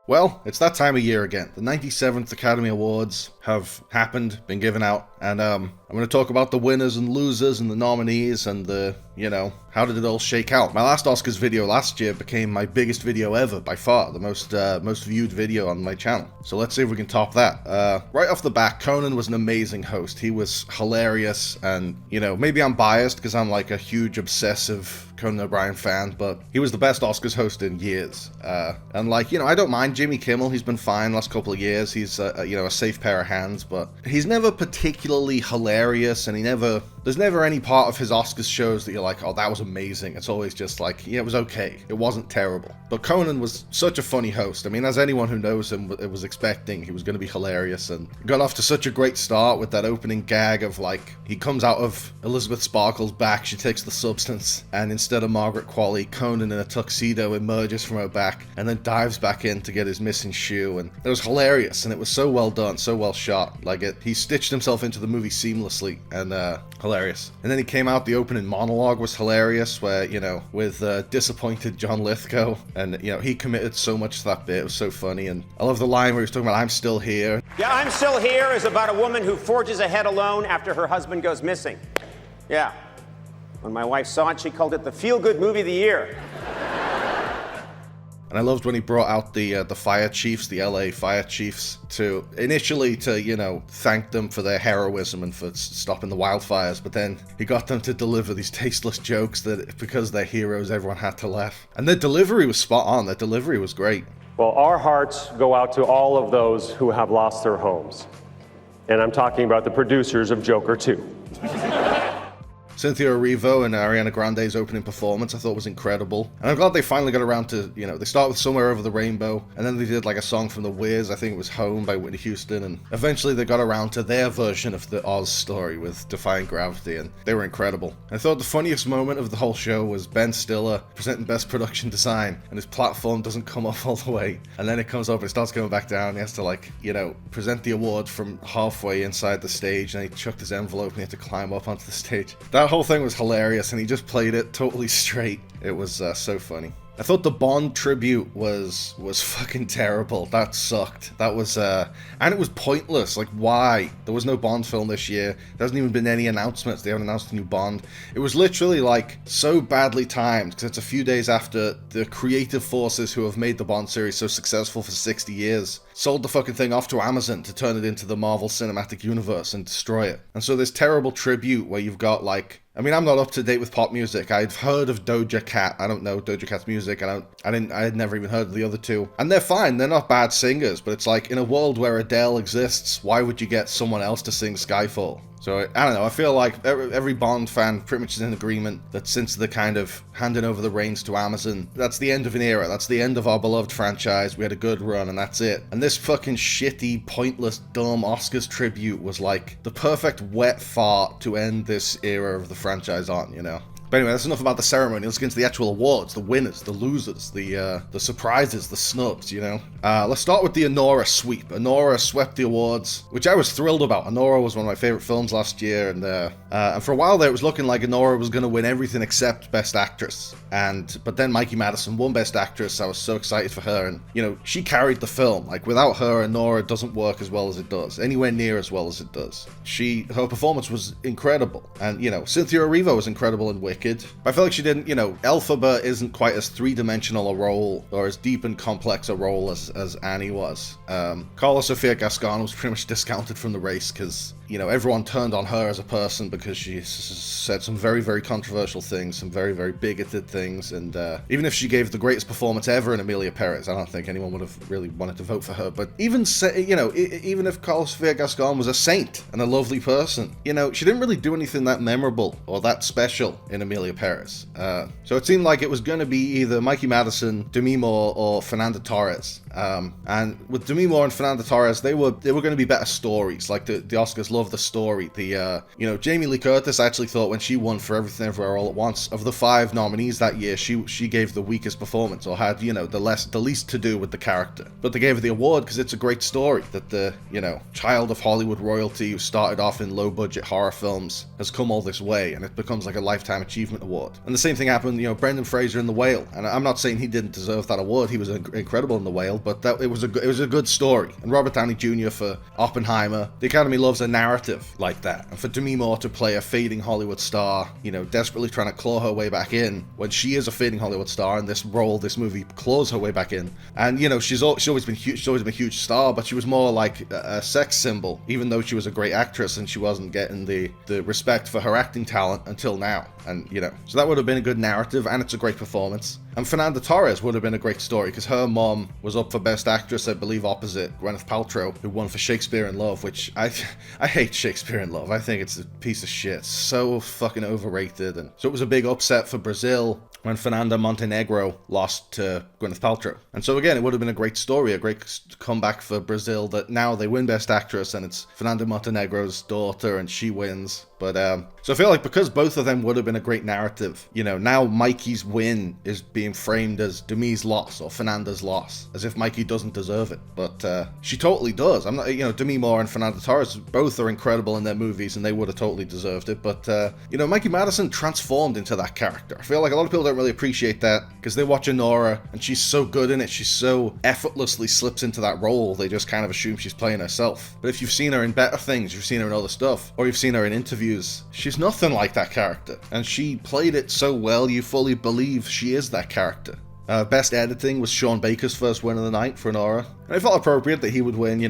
Well, it's that time of year again. The 97th Academy Awards have happened, been given out, and I'm going to talk about the winners and losers and the nominees and how did it all shake out. My last Oscars video last year became my biggest video ever, by far, the most viewed video on my channel. So let's see if we can top that. Right off the bat, Conan was an amazing host. He was hilarious, and, maybe I'm biased because I'm like a huge obsessive Conan O'Brien fan, but he was the best Oscars host in years. And I don't mind Jimmy Kimmel. He's been fine last couple of years. He's, a safe pair of hands, but he's never particularly hilarious, and there's never any part of his Oscars shows that you're like, oh, that was amazing. It's always just like, yeah, it was okay. It wasn't terrible. But Conan was such a funny host. I mean, as anyone who knows him was expecting, he was going to be hilarious, and got off to such a great start with that opening gag of he comes out of Elizabeth Sparkle's back, she takes the substance, and instead of Margaret Qualley, Conan in a tuxedo emerges from her back and then dives back in to get his missing shoe, and it was hilarious, and it was so well done, so well shot. He stitched himself into the movie seamlessly, and hilarious. And then he came out, the opening monologue was hilarious, where, with disappointed John Lithgow, and, he committed so much to that bit. It was so funny, and I love the line where he was talking about, I'm still here. Yeah, I'm Still Here is about a woman who forges ahead alone after her husband goes missing. Yeah. When my wife saw it, she called it the feel-good movie of the year. And I loved when he brought out the fire chiefs, the LA fire chiefs, initially to thank them for their heroism and for stopping the wildfires, but then he got them to deliver these tasteless jokes that because they're heroes, everyone had to laugh. And their delivery was spot on. Their delivery was great. Well, our hearts go out to all of those who have lost their homes. And I'm talking about the producers of Joker 2. Cynthia Erivo and Ariana Grande's opening performance I thought was incredible. And I'm glad they finally got around to, they start with Somewhere Over the Rainbow, and then they did a song from The Wiz, I think it was Home by Whitney Houston, and eventually they got around to their version of the Oz story with Defying Gravity, and they were incredible. I thought the funniest moment of the whole show was Ben Stiller presenting Best Production Design, and his platform doesn't come up all the way, and then it comes up and it starts going back down, and he has to present the award from halfway inside the stage, and he chucked his envelope and he had to climb up onto the stage. That whole thing was hilarious, and he just played it totally straight. It was so funny. I thought the Bond tribute was fucking terrible. That sucked. That was, and it was pointless. Why? There was no Bond film this year. There hasn't even been any announcements. They haven't announced a new Bond. It was literally, so badly timed, because it's a few days after the creative forces who have made the Bond series so successful for 60 years sold the fucking thing off to Amazon to turn it into the Marvel Cinematic Universe and destroy it. And so this terrible tribute where you've got, I'm not up to date with pop music. I'd heard of Doja Cat. I don't know Doja Cat's music. I had never even heard of the other two. And they're fine. They're not bad singers. But it's in a world where Adele exists, why would you get someone else to sing Skyfall? So, I don't know, I feel like every Bond fan pretty much is in agreement that since the kind of handing over the reins to Amazon, that's the end of an era, that's the end of our beloved franchise, we had a good run, and that's it. And this fucking shitty, pointless, dumb Oscars tribute was the perfect wet fart to end this era of the franchise on, But anyway, that's enough about the ceremony. Let's get into the actual awards, the winners, the losers, the surprises, the snubs, Let's start with the Anora Sweep. Anora swept the awards, which I was thrilled about. Anora was one of my favorite films last year, and for a while there, it was looking like Anora was going to win everything except Best Actress. But then Mikey Madison won Best Actress. I was so excited for her, and, she carried the film. Without her, Anora doesn't work as well as it does, anywhere near as well as it does. Her performance was incredible, and, Cynthia Erivo was incredible in Wicked. I feel like she didn't, Elphaba isn't quite as three-dimensional a role, or as deep and complex a role as Annie was. Carla Sofia Gascon was pretty much discounted from the race, because, everyone turned on her as a person because she said some very, very controversial things, some very, very bigoted things, and even if she gave the greatest performance ever in Emilia Perez, I don't think anyone would have really wanted to vote for her, but even if Carla Sofia Gascon was a saint and a lovely person, she didn't really do anything that memorable or that special in Emilia Perez. So it seemed like it was going to be either Mikey Madison, Demi Moore, or Fernanda Torres. And with Demi Moore and Fernanda Torres, they were going to be better stories. The Oscars love the story. Jamie Lee Curtis, I actually thought when she won for Everything Everywhere All at Once, of the 5 nominees that year, she gave the weakest performance, or had, the least to do with the character. But they gave her the award because it's a great story that the, child of Hollywood royalty who started off in low-budget horror films has come all this way, and it becomes like a Lifetime Achievement Award. And the same thing happened, Brendan Fraser in The Whale, and I'm not saying he didn't deserve that award. He was incredible in The Whale, but it was a good story. And Robert Downey Jr. for Oppenheimer. The Academy loves a narrative like that. And for Demi Moore to play a fading Hollywood star, desperately trying to claw her way back in when she is a fading Hollywood star, and this movie claws her way back in. And she's always been huge. She's always been a huge star, but she was more like a sex symbol, even though she was a great actress and she wasn't getting the respect for her acting talent until now. And so that would have been a good narrative, and it's a great performance. And Fernanda Torres would have been a great story because her mom was up for Best Actress, I believe, opposite Gwyneth Paltrow, who won for Shakespeare in Love, which I hate Shakespeare in Love. I think it's a piece of shit. So fucking overrated. And so it was a big upset for Brazil when Fernanda Montenegro lost to Gwyneth Paltrow. And so again, it would have been a great story, a great comeback for Brazil, that now they win Best Actress and it's Fernanda Montenegro's daughter and she wins. But so I feel like because both of them would have been a great narrative, now Mikey's win is being framed as Demi's loss or Fernanda's loss, as if Mikey doesn't deserve it. But she totally does. I'm not, Demi Moore and Fernanda Torres both are incredible in their movies and they would have totally deserved it. But Mikey Madison transformed into that character. I feel like a lot of people don't really appreciate that because they watch Anora and she's so good in it. She so effortlessly slips into that role. They just kind of assume she's playing herself. But if you've seen her in better things, you've seen her in other stuff, or you've seen her in interviews, she's nothing like that character. And she played it so well, you fully believe she is that character. Best editing was Sean Baker's first win of the night for Anora. And I felt appropriate that he would win,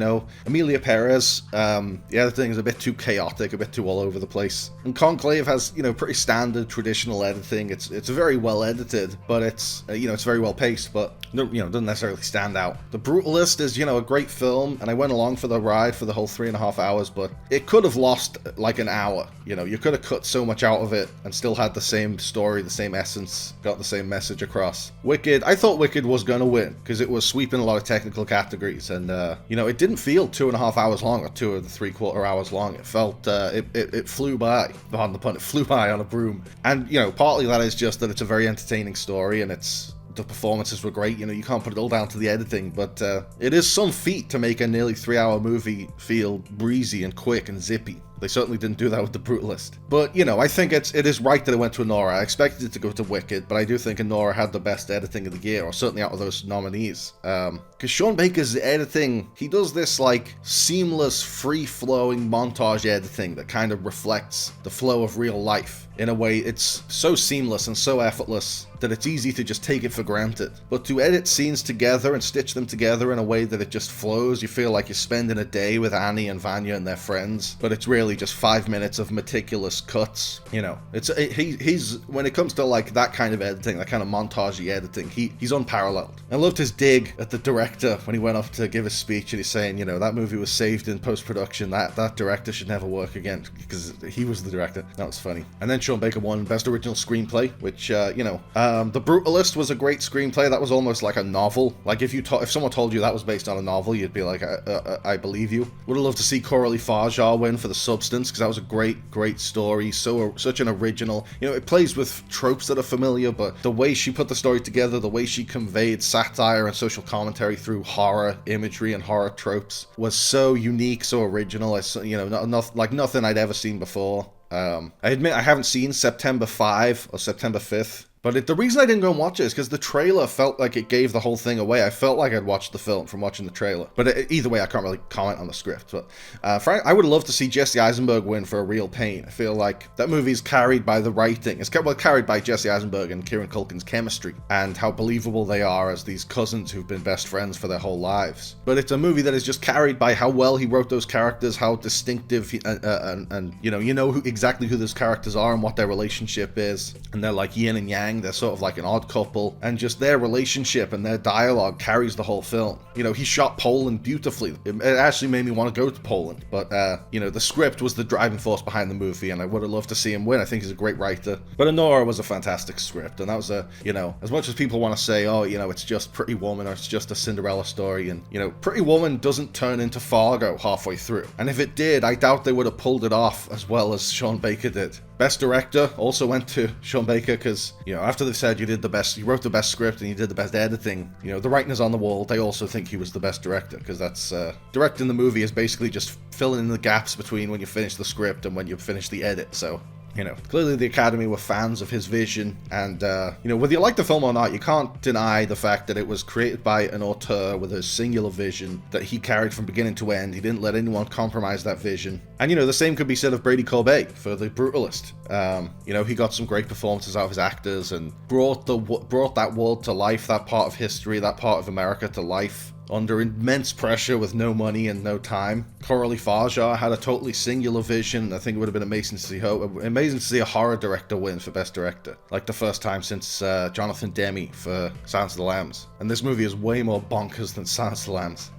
Emilia Perez, the editing is a bit too chaotic, a bit too all over the place. And Conclave has, pretty standard traditional editing. It's very well edited, but it's, it's very well paced, but, doesn't necessarily stand out. The Brutalist is, a great film, and I went along for the ride for the whole 3.5 hours, but it could have lost like an hour. You could have cut so much out of it and still had the same story, the same essence, got the same message across. Wicked, I thought Wicked was going to win, because it was sweeping a lot of technical categories, and, it didn't feel 2.5 hours long, or 2 3/4 hours long. It felt, it flew by, pardon the pun, it flew by on a broom. And, partly that is just that it's a very entertaining story, and the performances were great. You can't put it all down to the editing, but it is some feat to make a nearly 3-hour movie feel breezy and quick and zippy. They certainly didn't do that with The Brutalist. But, I think it is right that it went to Anora. I expected it to go to Wicked, but I do think Anora had the best editing of the year, or certainly out of those nominees. Because Sean Baker's editing, he does this, seamless, free-flowing montage editing that kind of reflects the flow of real life. In a way, it's so seamless and so effortless that it's easy to just take it for granted. But to edit scenes together and stitch them together in a way that it just flows, you feel like you're spending a day with Annie and Vanya and their friends, but it's really just 5 minutes of meticulous cuts. He's when it comes to that kind of editing, that kind of montagey editing, he's unparalleled. I loved his dig at the director when he went off to give a speech and he's saying, that movie was saved in post-production, that director should never work again, because he was the director. That was funny. And then Sean Baker won Best Original Screenplay, which, The Brutalist was a great screenplay. That was almost like a novel. If someone told you that was based on a novel, you'd be like, I believe you. Would have loved to see Coralie Farjar win for The Substance, because that was a great story. Such an original. It plays with tropes that are familiar, but the way she put the story together, the way she conveyed satire and social commentary through horror imagery and horror tropes was so unique, so original. Nothing I'd ever seen before. I admit I haven't seen September 5 or September 5th. But the reason I didn't go and watch it is because the trailer felt like it gave the whole thing away. I felt like I'd watched the film from watching the trailer. But either way, I can't really comment on the script. But I would love to see Jesse Eisenberg win for A Real Pain. I feel like that movie is carried by the writing. It's carried by Jesse Eisenberg and Kieran Culkin's chemistry and how believable they are as these cousins who've been best friends for their whole lives. But it's a movie that is just carried by how well he wrote those characters, how distinctive, and exactly who those characters are and what their relationship is. And they're like yin and yang. gang. They're sort of like an odd couple, and just their relationship and their dialogue carries the whole film. You know, he shot Poland beautifully. It actually made me want to go to Poland, but you know, the script was the driving force behind the movie, and I would have loved to see him win. I think he's a great writer. But Anora was a fantastic script, and that was a, you know, as much as people want to say, oh, you know, it's just Pretty Woman or it's just a Cinderella story, and, you know, Pretty Woman doesn't turn into Fargo halfway through. And if it did, I doubt they would have pulled it off as well as Sean Baker did. Best director also went to Sean Baker because, you know, after they've said you wrote the best script and you did the best editing, you know, the writing is on the wall. They also think he was the best director because that's, directing the movie is basically just filling in the gaps between when you finish the script and when you finish the edit, so... You know, clearly the Academy were fans of his vision, and, you know, whether you like the film or not, you can't deny the fact that it was created by an auteur with a singular vision that he carried from beginning to end. He didn't let anyone compromise that vision. And, you know, the same could be said of Brady Corbet for The Brutalist. You know, he got some great performances out of his actors and brought that world to life, that part of history, that part of America to life, under immense pressure with no money and no time. Coralie Farjar had a totally singular vision. I think it would have been amazing to see a horror director win for Best Director, like the first time since Jonathan Demme for Silence of the Lambs. And this movie is way more bonkers than Silence of the Lambs.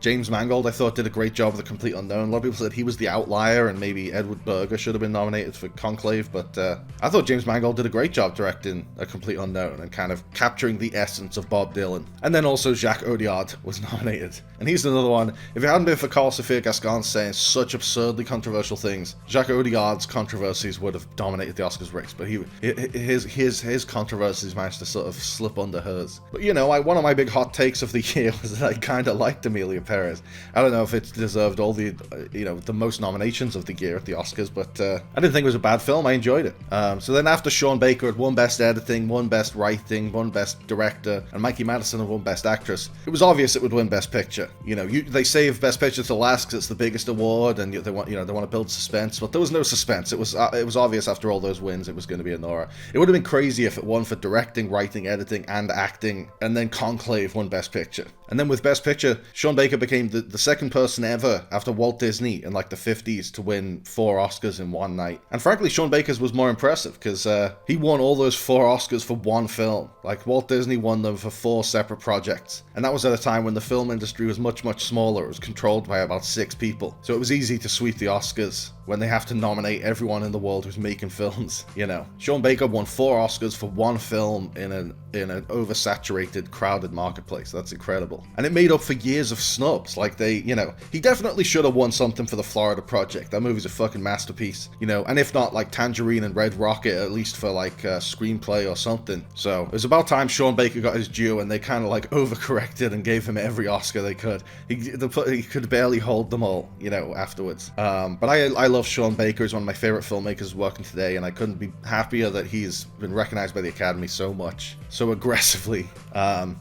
James Mangold, I thought, did a great job of The Complete Unknown. A lot of people said he was the outlier and maybe Edward Berger should have been nominated for Conclave, but I thought James Mangold did a great job directing A Complete Unknown and kind of capturing the essence of Bob Dylan. And then also Jacques Audiard was nominated. And he's another one. If it hadn't been for Carl Sophia Gascon saying such absurdly controversial things, Jacques Audiard's controversies would have dominated the Oscars race, but his controversies managed to sort of slip under hers. But, you know, one of my big hot takes of the year was that I kind of liked Emilia Perez. I don't know if it deserved all the, you know, the most nominations of the year at the Oscars, but I didn't think it was a bad film. I enjoyed it. So then after Sean Baker had won Best Editing, won Best Writing, won Best Director, and Mikey Madison had won Best Actress, it was obvious it would win Best Picture. You know, they save Best Picture to last because it's the biggest award, and they want to build suspense. But there was no suspense. It was obvious after all those wins it was going to be Anora. It would have been crazy if it won for directing, writing, editing, and acting, and then Conclave won Best Picture. And then with Best Picture, Sean Baker became the second person ever after Walt Disney in like the 50s to win 4 Oscars in one night. And frankly, Sean Baker's was more impressive because he won all those 4 Oscars for one film. Like Walt Disney won them for 4 separate projects. And that was at a time when the film industry was much, much smaller. It was controlled by about 6 people. So it was easy to sweep the Oscars when they have to nominate everyone in the world who's making films, you know. Sean Baker won 4 Oscars for one film in an oversaturated, crowded marketplace. That's incredible. And it made up for years of snubs. Like he definitely should have won something for The Florida Project. That movie's a fucking masterpiece, you know, and if not like Tangerine and Red Rocket, at least for like a screenplay or something. So it was about time Sean Baker got his due, and they kind of like overcorrected and gave him every Oscar they could. He could barely hold them all, you know, afterwards. But I love Sean Baker. He's one of my favorite filmmakers working today, and I couldn't be happier that he's been recognized by the Academy so much, so aggressively.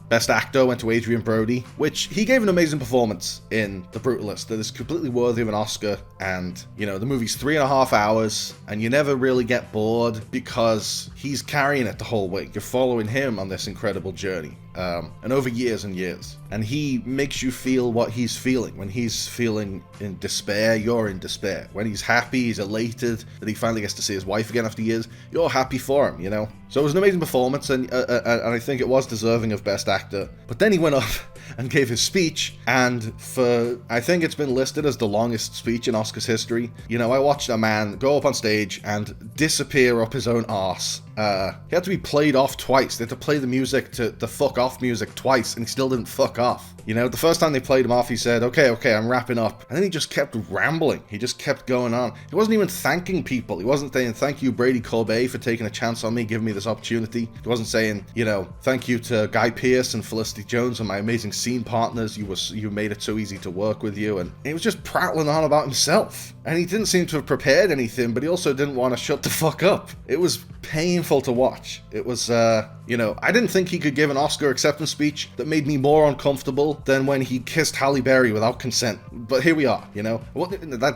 Best Actor went to Adrien Brody, which he gave an amazing performance in The Brutalist that is completely worthy of an Oscar. And, you know, the movie's 3.5 hours, and you never really get bored because he's carrying it the whole way. You're following him on this incredible journey. And over years and years. And he makes you feel what he's feeling. When he's feeling in despair, you're in despair. When he's happy, he's elated that he finally gets to see his wife again after years, you're happy for him, you know? So it was an amazing performance, and I think it was deserving of Best Actor. But then he went up and gave his speech, and I think it's been listed as the longest speech in Oscars history. You know, I watched a man go up on stage and disappear up his own arse. He had to be played off twice. They had to play the music to the fuck off music twice, and he still didn't fuck off. You know, the first time they played him off, he said, okay, I'm wrapping up. And then he just kept rambling. He just kept going on. He wasn't even thanking people. He wasn't saying, thank you, Brady Corbet, for taking a chance on me, giving me this opportunity. He wasn't saying, you know, thank you to Guy Pearce and Felicity Jones and my amazing scene partners. You made it so easy to work with you. And he was just prattling on about himself. And he didn't seem to have prepared anything, but he also didn't want to shut the fuck up. It was painful to watch. It was, you know, I didn't think he could give an Oscar acceptance speech that made me more uncomfortable than when he kissed Halle Berry without consent. But here we are, you know. Well,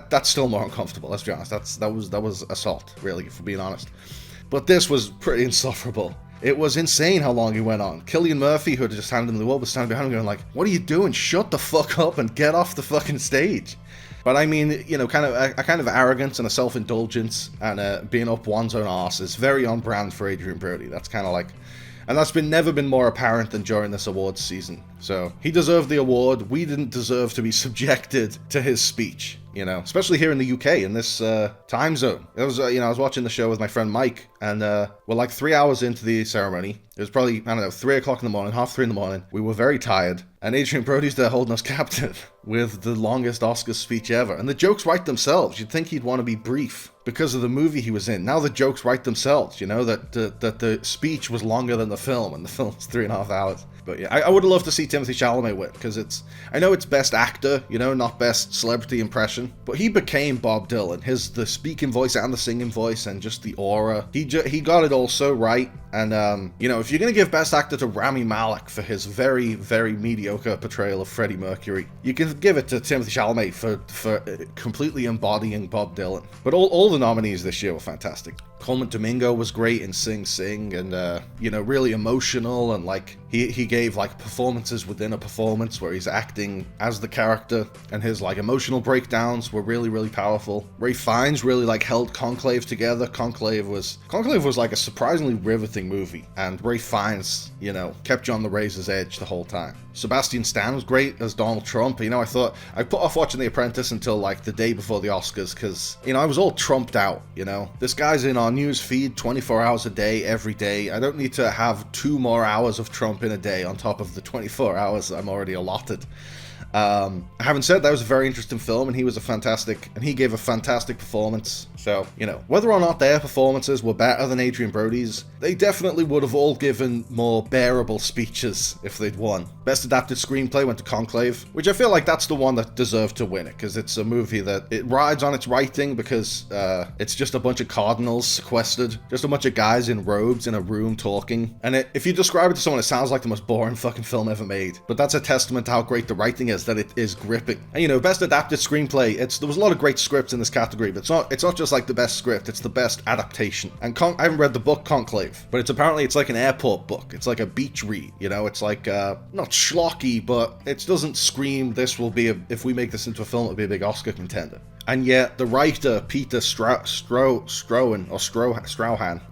that's still more uncomfortable, let's be honest. That was assault, really, for being honest. But this was pretty insufferable. It was insane how long he went on. Cillian Murphy, who had just handed him the award, was standing behind him going like, what are you doing? Shut the fuck up and get off the fucking stage. But I mean, you know, kind of a kind of arrogance and a self-indulgence and being up one's own arse is very on brand for Adrien Brody. That's kind of like, and that's never been more apparent than during this awards season. So he deserved the award. We didn't deserve to be subjected to his speech, you know, especially here in the UK in this time zone. It was, you know, I was watching the show with my friend Mike, and we're like 3 hours into the ceremony. It was probably, I don't know, 3 o'clock in the morning, half 3 in the morning. We were very tired, and Adrien Brody's there holding us captive with the longest Oscar speech ever. And the jokes write themselves. You'd think he'd want to be brief because of the movie he was in. Now the jokes write themselves, you know, that the speech was longer than the film, and the film's 3.5 hours. But yeah, I would love to see Timothée Chalamet win, because I know it's best actor, you know, not best celebrity impression, but he became Bob Dylan. The speaking voice and the singing voice and just the aura. He got it all so right. And, you know, if you're going to give best actor to Rami Malek for his very, very mediocre portrayal of Freddie Mercury, you can give it to Timothée Chalamet for completely embodying Bob Dylan. But all the nominees this year were fantastic. Coleman Domingo was great in Sing Sing, and you know, really emotional, and like he gave like performances within a performance where he's acting as the character, and his like emotional breakdowns were really, really powerful. Ralph Fiennes really like held Conclave together. Conclave was like a surprisingly riveting movie, and Ralph Fiennes, you know, kept you on the razor's edge the whole time. Sebastian Stan was great as Donald Trump. You know, I put off watching The Apprentice until like the day before the Oscars, because, you know, I was all trumped out, you know. This guy's in our news feed 24 hours a day, every day. I don't need to have 2 more hours of Trump in a day on top of the 24 hours I'm already allotted. Having said that, was a very interesting film, and he gave a fantastic performance. So, you know, whether or not their performances were better than Adrien Brody's, they definitely would have all given more bearable speeches if they'd won. Best Adapted Screenplay went to Conclave, which I feel like that's the one that deserved to win it, because it's a movie that it rides on its writing, because it's just a bunch of cardinals sequestered, just a bunch of guys in robes in a room talking, and if you describe it to someone, it sounds like the most boring fucking film ever made. But that's a testament to how great the writing is, that it is gripping. And, you know, Best Adapted Screenplay, there was a lot of great scripts in this category, but it's not just like the best script, it's the best adaptation. And I haven't read the book Conclave, but it's like an airport book. It's like a beach read, you know. It's like not schlocky, but it doesn't scream this will be if we make this into a film, it'll be a big Oscar contender. And yet, the writer, Peter Strauhan,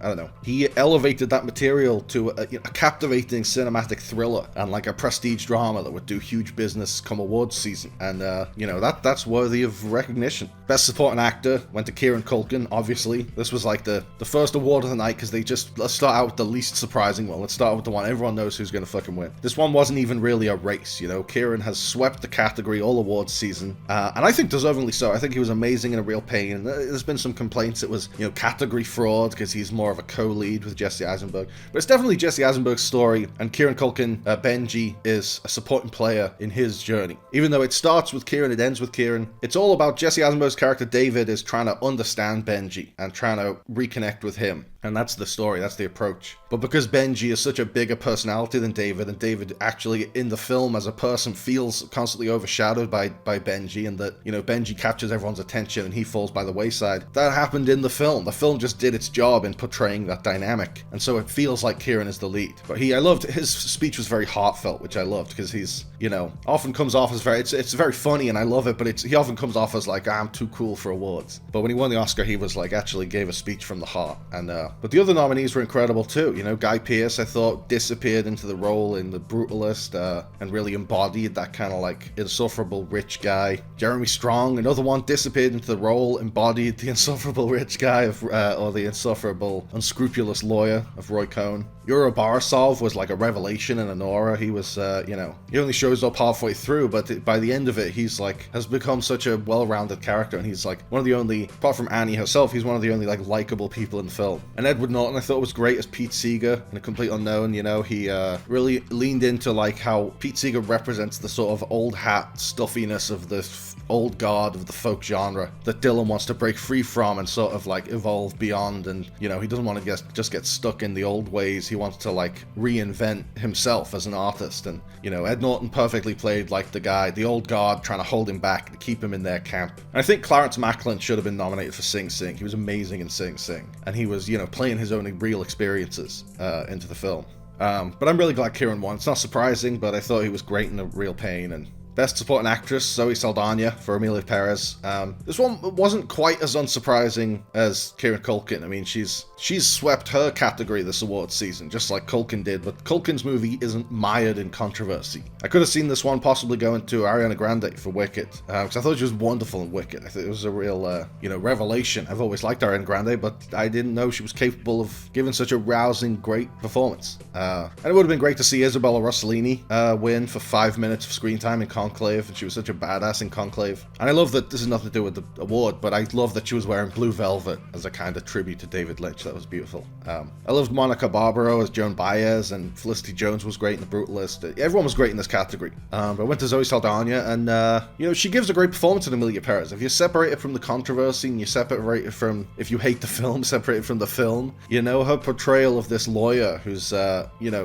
I don't know, he elevated that material to a captivating cinematic thriller and like a prestige drama that would do huge business come awards season. And, you know, that's worthy of recognition. Best Supporting Actor went to Kieran Culkin, obviously. This was like the first award of the night, because let's start out with the least surprising one. Let's start with the one everyone knows who's going to fucking win. This one wasn't even really a race, you know. Kieran has swept the category all awards season, and I think deservingly so. I think he was amazing in A Real Pain. There's been some complaints it was, you know, category fraud because he's more of a co-lead with Jesse Eisenberg, but it's definitely Jesse Eisenberg's story, and Kieran Culkin, Benji, is a supporting player in his journey. Even though it starts with Kieran, it ends with Kieran. It's all about Jesse Eisenberg's character David is trying to understand Benji and trying to reconnect with him. And that's the story, that's the approach. But because Benji is such a bigger personality than David, and David actually in the film as a person feels constantly overshadowed by Benji, and that, you know, Benji captures everyone's attention and he falls by the wayside. That happened in the film. The film just did its job in portraying that dynamic. And so it feels like Kieran is the lead. But I loved, his speech was very heartfelt, which I loved, because he's, you know, often comes off as it's very funny and I love it, but he often comes off as like, I'm too cool for awards. But when he won the Oscar, he was like, actually gave a speech from the heart. And, but the other nominees were incredible too. You know, Guy Pearce, I thought, disappeared into the role in The Brutalist, and really embodied that kind of like insufferable rich guy. Jeremy Strong, another one, disappeared into the role, embodied the insufferable rich guy or the insufferable unscrupulous lawyer of Roy Cohn. Yuri Borisov was like a revelation in Anora. He was, you know, he only shows up halfway through, but by the end of it, he's like, has become such a well-rounded character, and he's like one of the only, apart from Annie herself, he's one of the only like likable people in the film. And Edward Norton, I thought, was great as Pete Seeger in A Complete Unknown. You know, he really leaned into like how Pete Seeger represents the sort of old hat stuffiness of the old guard of the folk genre that Dylan wants to break free from and sort of like evolve beyond. And, you know, he doesn't want to just get stuck in the old ways. He wants to like reinvent himself as an artist. And, you know, Ed Norton perfectly played like the old guard trying to hold him back to keep him in their camp. And I think Clarence Macklin should have been nominated for Sing Sing. He was amazing in Sing Sing, and he was, you know, playing his own real experiences into the film. But I'm really glad Kieran won. It's not surprising, but I thought he was great in A Real Pain, and Best Supporting Actress, Zoe Saldana for Emilia Perez. This one wasn't quite as unsurprising as Kieran Culkin. I mean, she's swept her category this awards season, just like Culkin did, but Culkin's movie isn't mired in controversy. I could have seen this one possibly going to Ariana Grande for Wicked, because I thought she was wonderful in Wicked. I think it was a real, revelation. I've always liked Ariana Grande, but I didn't know she was capable of giving such a rousing, great performance. And it would have been great to see Isabella Rossellini win for 5 minutes of screen time in Conclave, and she was such a badass in Conclave. And I love that this has nothing to do with the award, but I love that she was wearing blue velvet as a kind of tribute to David Lynch. That was beautiful. I loved Monica Barbaro as Joan Baez, and Felicity Jones was great in The Brutalist. Everyone was great in this category. But I went to Zoe Saldana, and she gives a great performance in Emilia Perez. If you separate it from the controversy and you separate it from, if you hate the film, separate it from the film, her portrayal of this lawyer who's,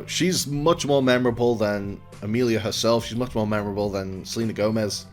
she's much more memorable than Emilia herself. She's much more memorable than Selena Gomez.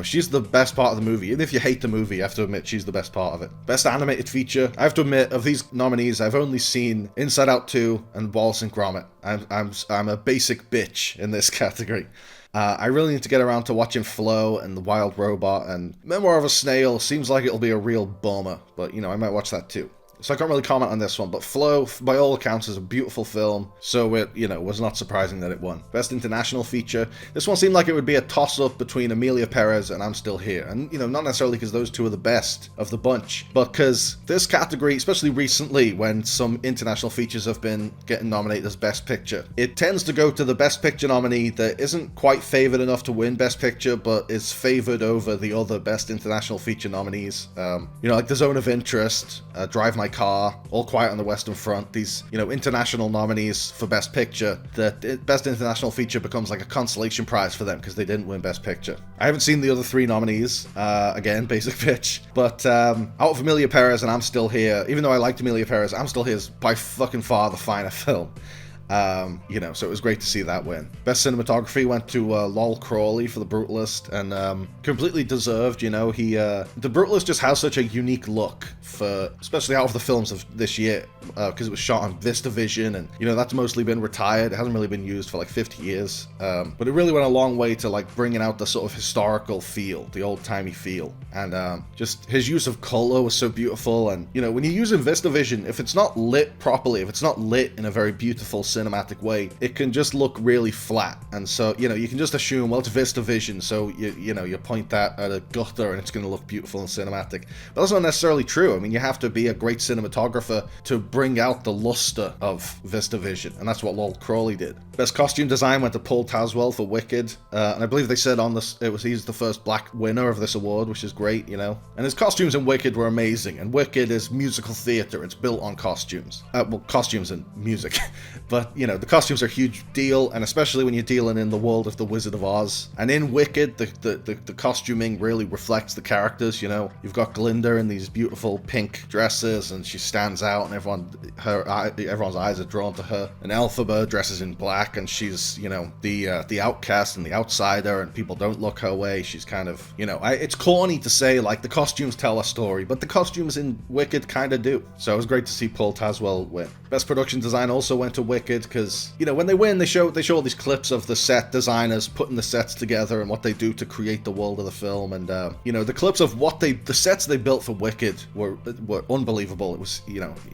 She's the best part of the movie. Even if you hate the movie, you have to admit she's the best part of it. Best Animated Feature. I have to admit, of these nominees, I've only seen Inside Out 2 and Wallace and Gromit. I'm a basic bitch in this category. I really need to get around to watching Flo and The Wild Robot, and Memoir of a Snail seems like it'll be a real bummer, but I might watch that too. So I can't really comment on this one, but Flo, by all accounts, is a beautiful film, so it, was not surprising that it won. Best International Feature. This one seemed like it would be a toss-up between Emilia Perez and I'm Still Here. And, not necessarily because those two are the best of the bunch, but because this category, especially recently when some international features have been getting nominated as Best Picture, it tends to go to the Best Picture nominee that isn't quite favored enough to win Best Picture, but is favored over the other Best International Feature nominees. Like The Zone of Interest, Drive My Car, All Quiet on the Western Front, these, international nominees for Best Picture, that Best International Feature becomes like a consolation prize for them because they didn't win Best Picture. I haven't seen the other three nominees, again, basic pitch, but out of Emilia Perez and I'm Still Here, even though I liked Emilia Perez, I'm Still Here is by fucking far the finer film. So it was great to see that win. Best Cinematography went to Lol Crawley for The Brutalist, and completely deserved. The Brutalist just has such a unique look, especially out of the films of this year, because it was shot on VistaVision, and that's mostly been retired. It hasn't really been used for like 50 years, but it really went a long way to like bringing out the sort of historical feel, the old-timey feel, and just his use of color was so beautiful. And when you're using VistaVision, if it's not lit properly, if it's not lit in a very beautiful cinematic way, it can just look really flat. And so you can just assume, well, it's VistaVision, so you point that at a gutter and it's going to look beautiful and cinematic, but that's not necessarily true. I mean, you have to be a great cinematographer to bring out the luster of VistaVision, and that's what Lol Crawley did. Best Costume Design went to Paul Tazwell for Wicked, and I believe they said on this he's the first black winner of this award, which is great. And his costumes in Wicked were amazing, and Wicked is musical theater. It's built on costumes, costumes and music. But the costumes are a huge deal, and especially when you're dealing in the world of The Wizard of Oz. And in Wicked, the costuming really reflects the characters. You've got Glinda in these beautiful pink dresses, and she stands out, and everyone's eyes are drawn to her. And Elphaba dresses in black, and she's the outcast and the outsider, and people don't look her way. She's kind of it's corny to say like the costumes tell a story, but the costumes in Wicked kind of do. So it was great to see Paul Tazwell win. Best Production Design also went to Wicked, because when they win, they show all these clips of the set designers putting the sets together and what they do to create the world of the film. And the clips of the sets they built for Wicked were unbelievable. It was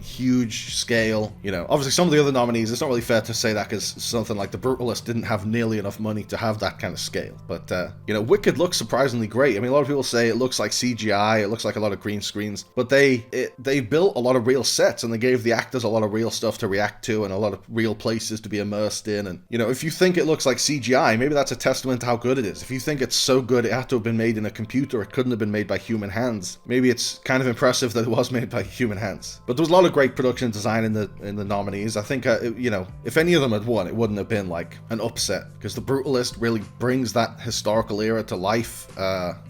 huge scale. Obviously some of the other nominees, it's not really fair to say that, because something like The Brutalist didn't have nearly enough money to have that kind of scale. But Wicked looks surprisingly great. I mean, a lot of people say it looks like CGI, it looks like a lot of green screens, but they built a lot of real sets, and they gave the actors a lot of real stuff to react to and a lot of real places to be immersed in. And if you think it looks like CGI, maybe that's a testament to how good it is. If you think it's so good it had to have been made in a computer, it couldn't have been made by human hands, maybe it's kind of impressive that it was made by human hands. But there was a lot of great production design in the nominees. I think if any of them had won, it wouldn't have been like an upset, because The Brutalist really brings that historical era to life.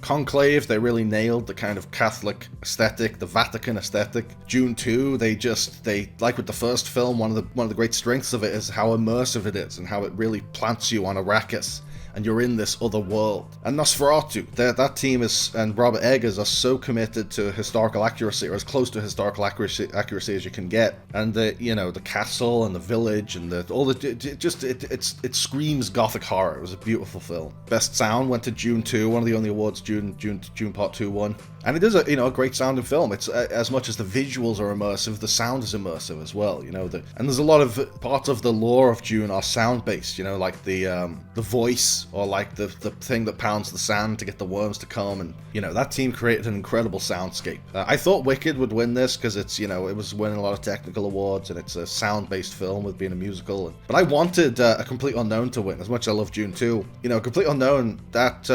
Conclave, they really nailed the kind of Catholic aesthetic, the Vatican aesthetic. Dune 2, they like with the first film, one of the great strengths of it is how immersive it is and how it really plants you on Arrakis and you're in this other world. And Nosferatu, that team and Robert Eggers are so committed to historical accuracy, or as close to historical accuracy as you can get. And the castle and the village and it screams gothic horror. It was a beautiful film. Best sound went to Dune 2, one of the only awards Dune Part 2 won. And it is a great sounding film. It's as much as the visuals are immersive, the sound is immersive as well. And there's a lot of parts of the lore of Dune are sound based. Like the voice, or like the thing that pounds the sand to get the worms to come. And that team created an incredible soundscape. I thought Wicked would win this because it's it was winning a lot of technical awards, and it's a sound based film with being a musical. But I wanted A Complete Unknown to win, as much as I love Dune 2. Complete Unknown, that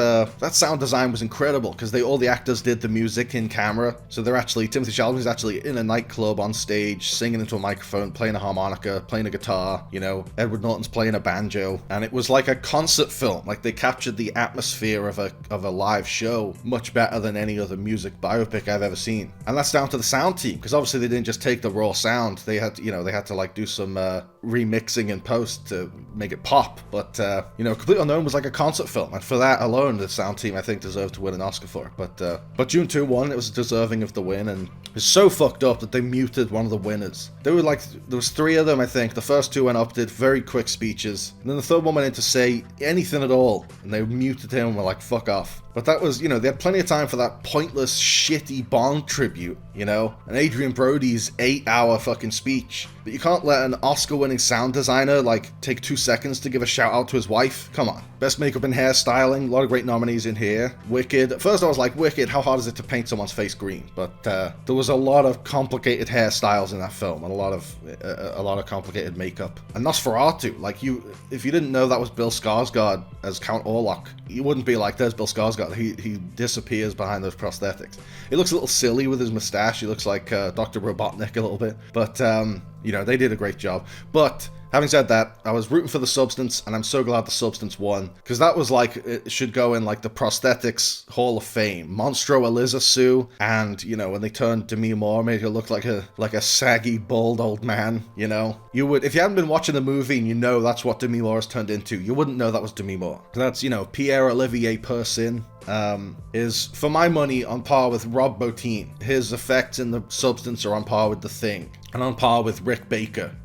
sound design was incredible because all the actors did the music in camera. So Timothy Chalamet's actually in a nightclub on stage, singing into a microphone, playing a harmonica, playing a guitar. Edward Norton's playing a banjo, and it was like a concert film. Like, they captured the atmosphere of a live show much better than any other music biopic I've ever seen. And that's down to the sound team, because obviously they didn't just take the raw sound. They had to like do some remixing in post to make it pop. But Complete Unknown was like a concert film, and for that alone, the sound team I think deserved to win an Oscar for it. But Dune 2 won. It was deserving of the win, and it's so fucked up that they muted one of the winners. There was 3 of them, I think. The first 2 went up, did very quick speeches, and then the third one went in to say anything at all, and they muted him and were like, fuck off. But that was, they had plenty of time for that pointless, shitty Bond tribute, and Adrien Brody's 8-hour fucking speech. But you can't let an Oscar-winning sound designer, take 2 seconds to give a shout-out to his wife. Come on. Best makeup and hairstyling, a lot of great nominees in here. Wicked. At first I was like, Wicked, how hard is it to paint someone's face green? But there was a lot of complicated hairstyles in that film, and a lot of complicated makeup. And Nosferatu, if you didn't know that was Bill Skarsgård as Count Orlok, you wouldn't be like, there's Bill Skarsgård. He disappears behind those prosthetics. He looks a little silly with his mustache. He looks like Dr. Robotnik a little bit. But, they did a great job. But having said that, I was rooting for The Substance, and I'm so glad The Substance won, because that was it should go in the prosthetics Hall of Fame. Monstro Eliza Sue, and when they turned Demi Moore, made her look like a saggy, bald old man. You would, if you hadn't been watching the movie and that's what Demi Moore has turned into, you wouldn't know that was Demi Moore. That's Pierre-Olivier Persin. Is, for my money, on par with Rob Bottin. His effects in The Substance are on par with The Thing, and on par with Rick Baker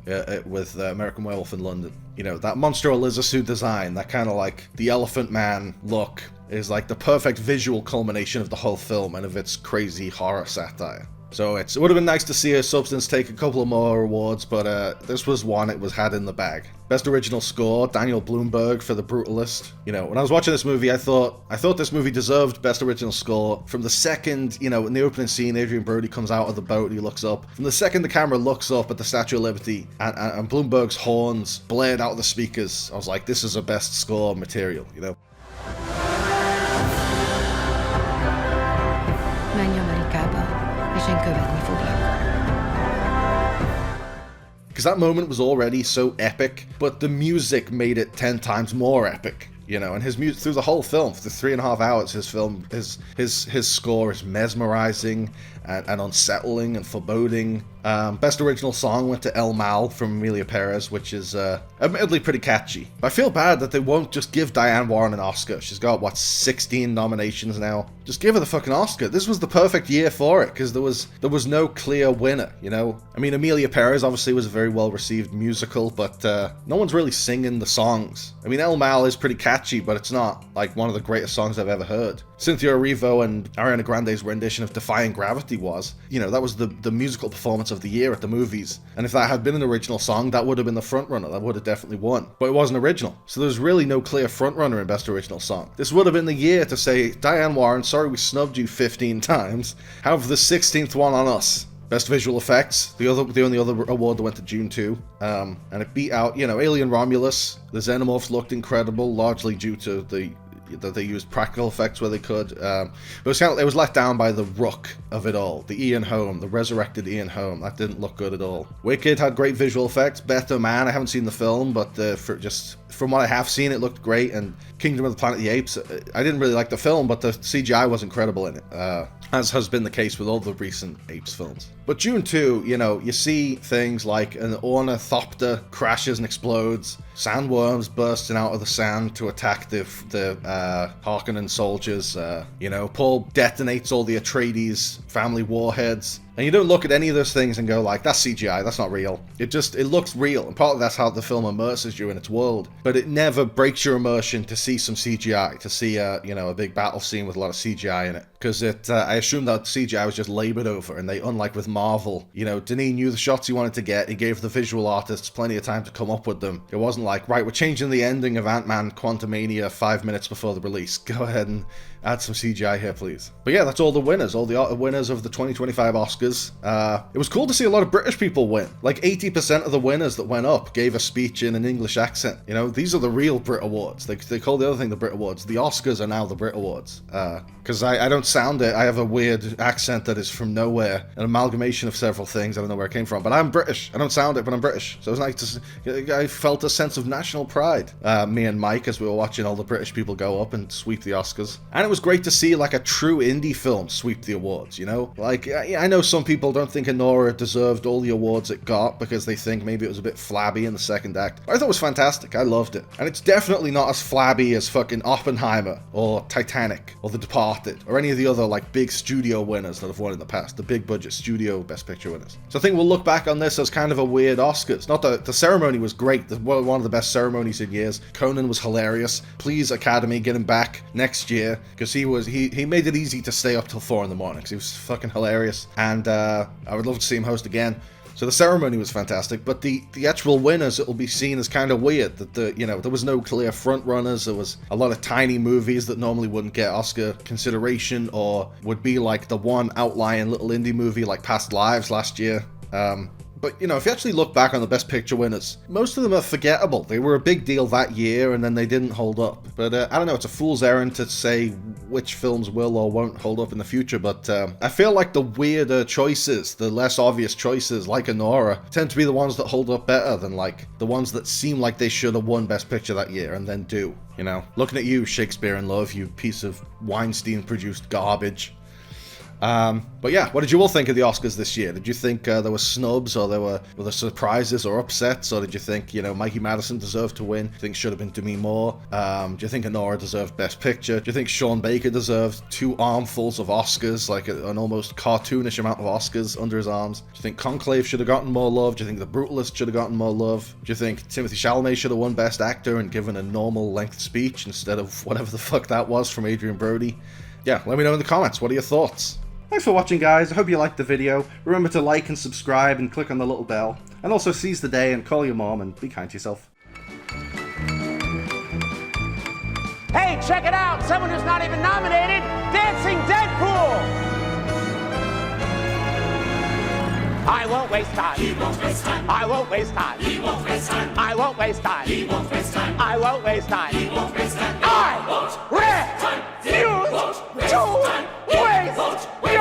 with American Werewolf in London. That Monstro Eliza Sue design, that kind of the Elephant Man look, is the perfect visual culmination of the whole film and of its crazy horror satire. So it would have been nice to see a Substance take a couple of more awards, but this was one it had in the bag. Best original score, Daniel Blumberg for The Brutalist. When I was watching this movie, I thought this movie deserved best original score from the second, in the opening scene, Adrien Brody comes out of the boat and he looks up. From the second the camera looks up at the Statue of Liberty and Blumberg's horns blared out of the speakers, I was like, this is a best score material, Because that moment was already so epic, but the music made it 10 times more epic. And his music through the whole film, for the 3.5 hours, his score is mesmerizing and unsettling and foreboding. Best original song went to El Mal from Emilia Perez, which is admittedly pretty catchy. But I feel bad that they won't just give Diane Warren an Oscar. She's got, 16 nominations now? Just give her the fucking Oscar. This was the perfect year for it, because there was no clear winner, Emilia Perez obviously was a very well-received musical, but no one's really singing the songs. El Mal is pretty catchy, but it's not, one of the greatest songs I've ever heard. Cynthia Erivo and Ariana Grande's rendition of Defying Gravity was, that was the musical performance of the year at the movies. And if that had been an original song, that would have been the frontrunner. That would have definitely won. But it wasn't original. So there's really no clear frontrunner in Best Original Song. This would have been the year to say, Diane Warren, sorry we snubbed you 15 times. Have the 16th one on us. Best Visual Effects, the only other award that went to Dune 2. And it beat out, Alien Romulus. The Xenomorphs looked incredible, largely due to the that they used practical effects where they could. But it was let down by the Rook of it all, the Ian Holm, the resurrected Ian Holm. That didn't look good at all. Wicked had great visual effects. Better Man, I haven't seen the film, but from what I have seen, it looked great. And Kingdom of the Planet of the Apes, I didn't really like the film, but the CGI was incredible in it, as has been the case with all the recent Apes films. But Dune 2, you see things like an ornithopter crashes and explodes, sandworms bursting out of the sand to attack the Harkonnen soldiers, Paul detonates all the Atreides family warheads. And you don't look at any of those things and go like, that's CGI, that's not real. It looks real, and partly that's how the film immerses you in its world. But it never breaks your immersion to see some CGI, to see a big battle scene with a lot of CGI in it. Because I assume that CGI was just labored over, and they, unlike with Marvel, Denis knew the shots he wanted to get, he gave the visual artists plenty of time to come up with them. It wasn't like, right, we're changing the ending of Ant-Man Quantumania 5 minutes before the release. Go ahead and add some CGI here, please. But yeah, that's all the winners, winners of the 2025 Oscars. It was cool to see a lot of British people win. Like 80% of the winners that went up gave a speech in an English accent. These are the real Brit Awards. They call the other thing the Brit Awards. The Oscars are now the Brit Awards. Because I don't sound it. I have a weird accent that is from nowhere, an amalgamation of several things. I don't know where it came from, but I'm British. I don't sound it, but I'm British. So it was nice I felt a sense of national pride. Me and Mike, as we were watching all the British people go up and sweep the Oscars. And it was great to see like a true indie film sweep the awards, Like, I know some people don't think Anora deserved all the awards it got because they think maybe it was a bit flabby in the second act. I thought it was fantastic. I loved it. And it's definitely not as flabby as fucking Oppenheimer or Titanic or The Departed or any of the other like big studio winners that have won in the past, the big budget studio Best Picture winners. So I think we'll look back on this as kind of a weird Oscars. Not that the ceremony was great, one of the best ceremonies in years. Conan was hilarious. Please, Academy, get him back next year, because he made it easy to stay up till 4 in the morning because he was fucking hilarious, and I would love to see him host again. So the ceremony was fantastic, but the actual winners, it will be seen as kind of weird that there was no clear front runners. There was a lot of tiny movies that normally wouldn't get Oscar consideration or would be like the one outlying little indie movie like Past Lives last year. But, if you actually look back on the Best Picture winners, most of them are forgettable. They were a big deal that year, and then they didn't hold up. But, I don't know, it's a fool's errand to say which films will or won't hold up in the future, but I feel like the weirder choices, the less obvious choices, like Anora, tend to be the ones that hold up better than, like, the ones that seem like they should have won Best Picture that year, and then do, Looking at you, Shakespeare in Love, you piece of Weinstein-produced garbage. But yeah, what did you all think of the Oscars this year? Did you think there were snubs, or were there surprises or upsets, or did you think, Mikey Madison deserved to win? Do you think should have been Demi Moore? Do you think Anora deserved Best Picture? Do you think Sean Baker deserved 2 armfuls of Oscars, like an almost cartoonish amount of Oscars under his arms? Do you think Conclave should have gotten more love? Do you think The Brutalist should have gotten more love? Do you think Timothée Chalamet should have won Best Actor and given a normal length speech instead of whatever the fuck that was from Adrien Brody? Yeah, let me know in the comments. What are your thoughts? Thanks for watching, guys. I hope you liked the video. Remember to like and subscribe and click on the little bell. And also seize the day and call your mom and be kind to yourself. Hey, check it out! Someone who's not even nominated, Dancing Deadpool! I won't waste time. He won't waste time. I won't waste time. He won't waste time. I won't waste time. He won't waste time. I won't waste time. He won't waste time. I won't waste time. refuse to waste